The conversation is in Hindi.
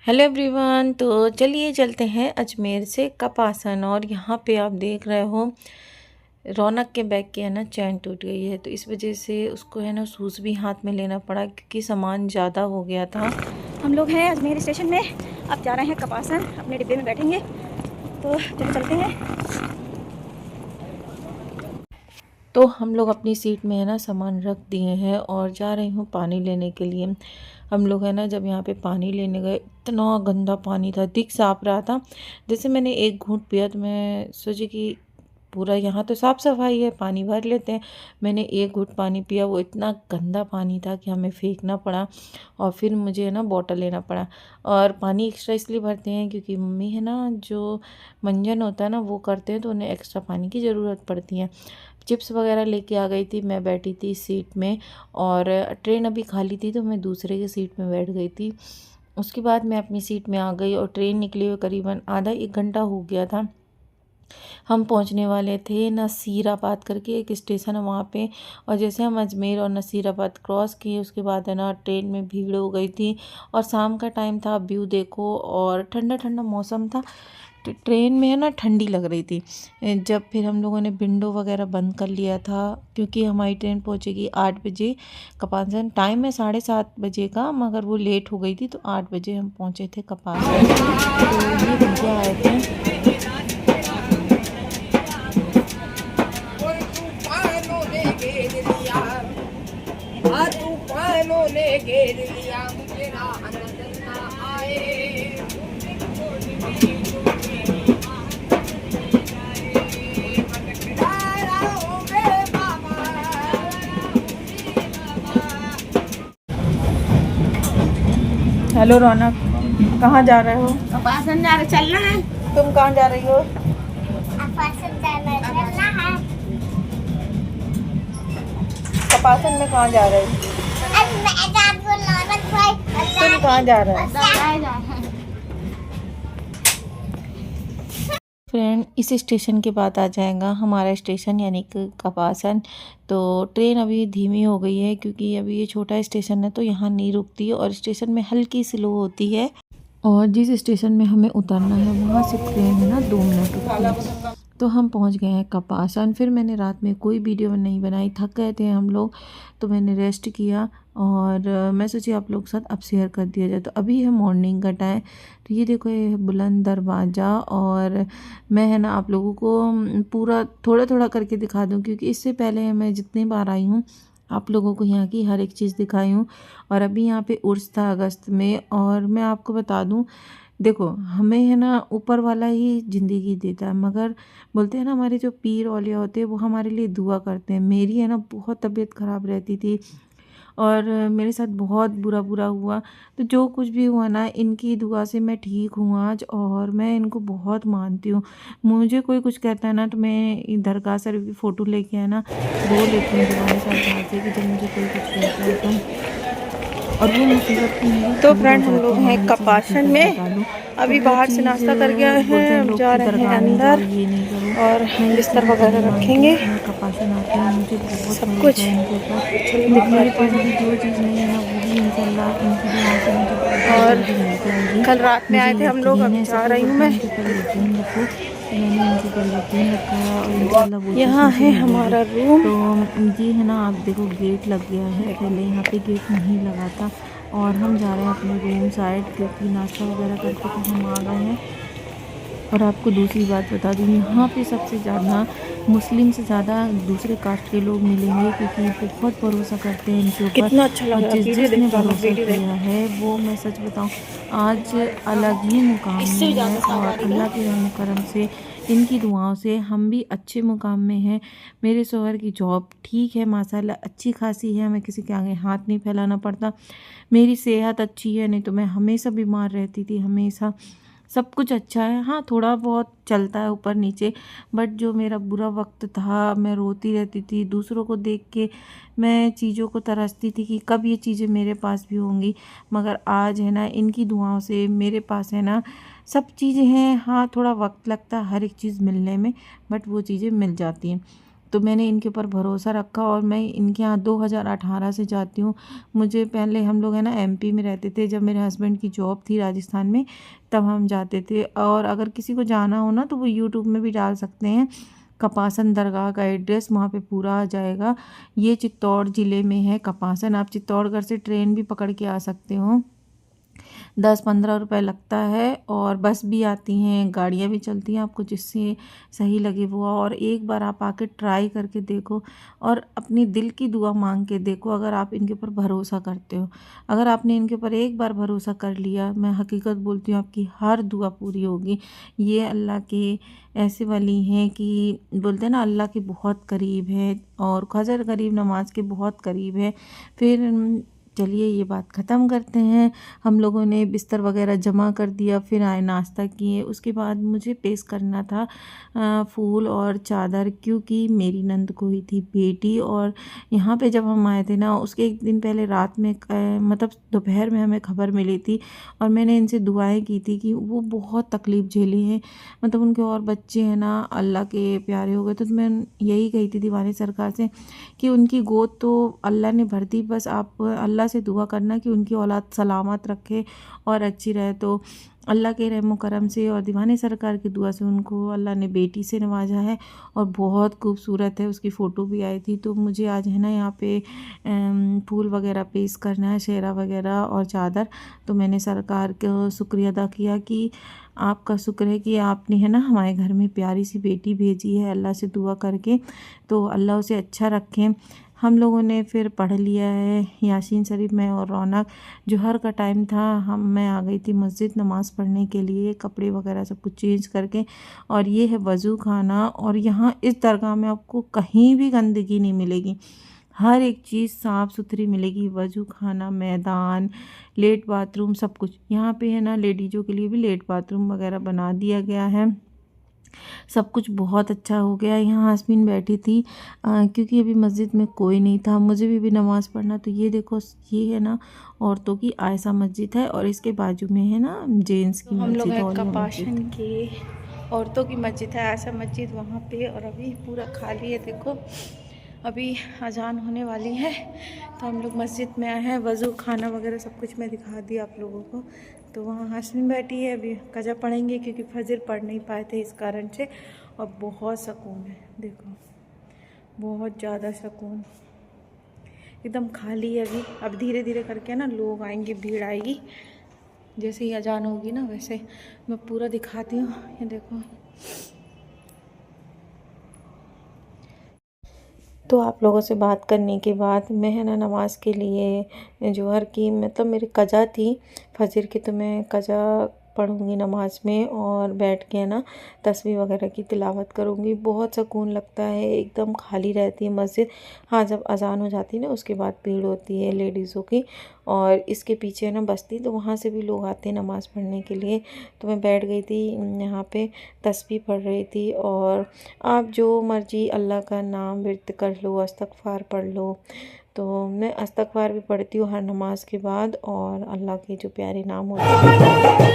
Hello everyone. तो चलिए चलते हैं अजमेर से कपासन। और यहाँ पे आप देख रहे हो रौनक के बैग की है ना चैन टूट गई है, तो इस वजह से उसको है ना शूज़ भी हाथ में लेना पड़ा क्योंकि सामान ज़्यादा हो गया था। हम लोग हैं अजमेर स्टेशन में, अब जा रहे हैं कपासन, अपने डिब्बे में बैठेंगे। तो चलो चलते हैं। तो हम लोग अपनी सीट में है ना सामान रख दिए हैं और जा रही हूँ पानी लेने के लिए। हम लोग है ना जब यहाँ पे पानी लेने गए इतना गंदा पानी था, दिख साफ रहा था। जैसे मैंने एक घूंट पिया तो मैं सोची कि पूरा यहाँ तो साफ़ सफाई है, पानी भर लेते हैं। मैंने एक घूंट पानी पिया, वो इतना गंदा पानी था कि हमें फेंकना पड़ा और फिर मुझे है ना बॉटल लेना पड़ा। और पानी एक्स्ट्रा इसलिए भरते हैं क्योंकि मम्मी है ना जो मंजन होता है ना वो करते हैं, तो उन्हें एक्स्ट्रा पानी की ज़रूरत पड़ती है। चिप्स वगैरह लेके आ गई थी, मैं बैठी थी सीट में और ट्रेन अभी खाली थी तो मैं दूसरे की सीट में बैठ गई थी। उसके बाद मैं अपनी सीट में आ गई और ट्रेन निकले हुए करीबन आधा एक घंटा हो गया था। हम पहुंचने वाले थे नसीराबाद करके एक स्टेशन है वहाँ पे। और जैसे हम अजमेर और नसीराबाद क्रॉस किए उसके बाद है ना ट्रेन में भीड़ हो गई थी और शाम का टाइम था। व्यू देखो और ठंडा ठंडा मौसम था। ट्रेन में है ना ठंडी लग रही थी। जब फिर हम लोगों ने विंडो वगैरह बंद कर लिया था क्योंकि हमारी ट्रेन पहुंचेगी 8 बजे। कपासन टाइम है 7:30 बजे का, मगर वो लेट हो गई थी तो 8 बजे हम पहुंचे थे कपासन। तो ये भैया आए थे। तूफानों ने घेर लिया मुझे आनंद ना आए। हेलो रौनक, कहाँ जा रहे हो? कपासन जा रहे, चलना है। तुम कहाँ जा रही हो? कपासन में कहाँ जा रहे हो? तुम कहाँ जा रहे हो? फ्रेंड, इस स्टेशन के बाद आ जाएगा हमारा स्टेशन यानी कि कपासन। तो ट्रेन अभी धीमी हो गई है क्योंकि अभी ये छोटा स्टेशन है तो यहाँ नहीं रुकती और स्टेशन में हल्की स्लो होती है। और जिस स्टेशन में हमें उतरना है वहाँ से ट्रेन है ना 2 मिनट रुकती है। तो हम पहुँच गए हैं कपासन। फिर मैंने रात में कोई वीडियो नहीं बनाई, थक गए थे हम लोग तो मैंने रेस्ट किया और मैं सोची आप लोग के साथ अब शेयर कर दिया जाए। तो अभी है मॉर्निंग का टाइम। तो ये देखो ये है बुलंद दरवाज़ा और मैं है ना आप लोगों को पूरा थोड़ा थोड़ा करके दिखा दूँ क्योंकि इससे पहले मैं जितनी बार आई हूँ आप लोगों को यहाँ की हर एक चीज़ दिखाई हूँ। और अभी यहाँ पे उर्स था अगस्त में। और मैं आपको बता दूँ, देखो हमें है ना ऊपर वाला ही ज़िंदगी देता है, मगर बोलते हैं ना हमारे जो पीर औलिया होते हैं वो हमारे लिए दुआ करते हैं। मेरी है ना बहुत तबीयत ख़राब रहती थी और मेरे साथ बहुत बुरा बुरा हुआ। तो जो कुछ भी हुआ ना इनकी दुआ से मैं ठीक हूँ आज और मैं इनको बहुत मानती हूँ। मुझे कोई कुछ कहता है ना तो मैं दरगाह शरीफ की फ़ोटो लेके है ना रो लेती हूँ दुआ साथ से कि जब मुझे कोई कुछ कहता है तो। और वो मुसीबत की मेरी तो दूर हो फ्रेंड हम जाती लोग है, हैं मैं चाहे कपासन हकीकत में, बता दूँ। तो अभी हर बाहर से चीज़ नाश्ता कर गया है, बोलते हैं अब लोग जा कि रहे हैं दरगाह नहीं जाओ, अंदर ये नहीं करो। और मैं इस बिस्तर तरह की वगैरह नहीं मानती। रखेंगे मैं कपासन आती हूँ, मुझे बहुत सब भरोसा कुछ। है इनके ऊपर। चलिए तो मेरे दिखाती पास हूँ। अभी जो चीज़ नहीं है ना वो भी इंशाल्लाह इनकी दुआओं से मुझे बहुत और जल्दी मिल जाएगी। कल रात में मुझे आए थे हम लोग, यकीन अब है, जा सभी रही हूँ बोलते मैं। हैं इनके ऊपर यकीन रखो, तो मैंने इनके ऊपर यकीन रखा है और इंशाल्लाह वो चीज़ यहाँ मुझे है मिलेगी। हमारा रूम। तो ये है ना आप देखो गेट लग गया है, पहले यहाँ पे गेट नहीं लगा था। और हम जा रहे हैं अपने रूम साइड क्योंकि नाश्ता वगैरह करके तो हम आ गए हैं। और आपको दूसरी बात बता दूँ, यहाँ पे सबसे ज़्यादा मुस्लिम से ज़्यादा दूसरे कास्ट के लोग मिलेंगे क्योंकि बहुत भरोसा करते हैं इनके ऊपर। कितना अच्छा लग और रहा है, वीडियो जिसने देख रहा हूँ, भरोसा वीडियो देख। किया है वो मैं सच बताऊँ आज अलग ही मुकाम इससे में भी है। ज़्यादा साफ आ और रही अल्लाह है। के रहम करम से इनकी दुआओं से हम भी अच्छे मुकाम में हैं। मेरे शौहर की जॉब ठीक है माशाल्लाह, अच्छी खासी है, हमें किसी के आगे हाथ नहीं फैलाना पड़ता। मेरी सेहत अच्छी है, नहीं तो मैं हमेशा बीमार रहती थी, हमेशा। सब कुछ अच्छा है, हाँ थोड़ा बहुत चलता है ऊपर नीचे। बट जो मेरा बुरा वक्त था मैं रोती रहती थी, दूसरों को देख के मैं चीज़ों को तरसती थी कि कब ये चीज़ें मेरे पास भी होंगी। मगर आज है ना इनकी दुआओं से मेरे पास है ना सब चीज़ें हैं। हाँ थोड़ा वक्त लगता है हर एक चीज़ मिलने में, बट वो चीज़ें मिल जाती हैं। तो मैंने इनके ऊपर भरोसा रखा और मैं इनके यहाँ 2018 से जाती हूँ। मुझे पहले हम लोग है ना एमपी में रहते थे, जब मेरे हस्बैंड की जॉब थी राजस्थान में तब हम जाते थे। और अगर किसी को जाना हो ना तो वो यूट्यूब में भी डाल सकते हैं, कपासन दरगाह का एड्रेस वहाँ पे पूरा आ जाएगा। ये चित्तौड़ ज़िले में है कपासन। आप चित्तौड़गढ़ से ट्रेन भी पकड़ के आ सकते हो, 10-15 रुपए लगता है। और बस भी आती हैं, गाड़ियाँ भी चलती हैं, आपको जिससे सही लगे वो। और एक बार आप आके ट्राई करके देखो और अपनी दिल की दुआ मांग के देखो, अगर आप इनके ऊपर भरोसा करते हो। अगर आपने इनके ऊपर एक बार भरोसा कर लिया, मैं हकीकत बोलती हूँ आपकी हर दुआ पूरी होगी। ये अल्लाह के ऐसे वाली हैं कि बोलते हैं ना अल्लाह के बहुत करीब है और फजर करीब नमाज के बहुत करीब है। फिर चलिए ये बात ख़त्म करते हैं। हम लोगों ने बिस्तर वगैरह जमा कर दिया, फिर आए नाश्ता किए। उसके बाद मुझे पेश करना था फूल और चादर, क्योंकि मेरी नंद को ही थी बेटी। और यहाँ पे जब हम आए थे ना उसके एक दिन पहले रात में मतलब दोपहर में हमें खबर मिली थी और मैंने इनसे दुआएं की थी कि वो बहुत तकलीफ़ झेली हैं, मतलब उनके और बच्चे हैं ना अल्लाह के प्यारे हो गए। तो मैं यही कही थी दीवानी सरकार से कि उनकी गोद तो अल्लाह ने भर दी, बस आप अल्लाह से दुआ करना कि उनकी औलाद सलामत रखे और अच्छी रहे। तो अल्लाह के रहमो करम से और दीवानी सरकार की दुआ से उनको अल्लाह ने बेटी से नवाजा है और बहुत खूबसूरत है। उसकी फ़ोटो भी आई थी। तो मुझे आज है ना यहाँ पे फूल वगैरह पेश करना है, सेहरा वगैरह और चादर। तो मैंने सरकार का शुक्रिया अदा किया कि आपका शुक्र है कि आपने है ना हमारे घर में प्यारी सी बेटी भेजी है, अल्लाह से दुआ करके। तो अल्लाह उसे अच्छा रखें। हम लोगों ने फिर पढ़ लिया है यासीन शरीफ में और रौनक। जोहर का टाइम था, मैं आ गई थी मस्जिद नमाज़ पढ़ने के लिए, कपड़े वगैरह सब कुछ चेंज करके। और ये है वज़ू खाना। और यहाँ इस दरगाह में आपको कहीं भी गंदगी नहीं मिलेगी, हर एक चीज़ साफ़ सुथरी मिलेगी। वज़ू खाना, मैदान, लेट बाथरूम, सब कुछ यहाँ पे है ना। लेडीज़ों के लिए भी लेट बाथरूम वगैरह बना दिया गया है। सब कुछ बहुत अच्छा हो गया। यहाँ हासमीन बैठी थी क्योंकि अभी मस्जिद में कोई नहीं था, मुझे भी नमाज़ पढ़ना। तो ये देखो, ये है ना औरतों की आयशा मस्जिद है और इसके बाजू में है ना जेंट्स की हम लोग मस्जिद हैं और कपाशन की औरतों की मस्जिद है, आयशा मस्जिद वहाँ पे। और अभी पूरा खाली है, देखो अभी अजान होने वाली है। तो हम लोग मस्जिद में आए हैं, वज़ू खाना वगैरह सब कुछ मैं दिखा दी आप लोगों को। तो वहाँ हाशमीन बैठी है, अभी कज़ा पढ़ेंगे क्योंकि फजर पढ़ नहीं पाए थे इस कारण से। और बहुत सुकून है, देखो बहुत ज़्यादा सुकून, एकदम खाली है अभी। अब धीरे धीरे करके ना लोग आएंगे, भीड़ आएगी। जैसे ही अजान होगी ना वैसे मैं पूरा दिखाती हूँ। ये देखो, तो आप लोगों से बात करने के बाद मैं है ना नमाज के लिए जोहर की, मतलब मेरी कज़ा थी फजर की, तो मैं कज़ा पढ़ूँगी नमाज में और बैठ के है ना तस्बीह वगैरह की तिलावत करूँगी। बहुत सुकून लगता है, एकदम खाली रहती है मस्जिद। हाँ, जब अजान हो जाती है ना उसके बाद भीड़ होती है लेडीज़ों की। और इसके पीछे है ना बस्ती, तो वहाँ से भी लोग आते हैं नमाज़ पढ़ने के लिए। तो मैं बैठ गई थी यहाँ पे, तस्बीह पढ़ रही थी। और आप जो मर्जी अल्लाह का नाम विर्द कर लो, इस्तग़फ़ार पढ़ लो। तो मैं इस्तग़फ़ार भी पढ़ती हूँ हर नमाज के बाद, और अल्लाह के जो प्यारे नाम होते हैं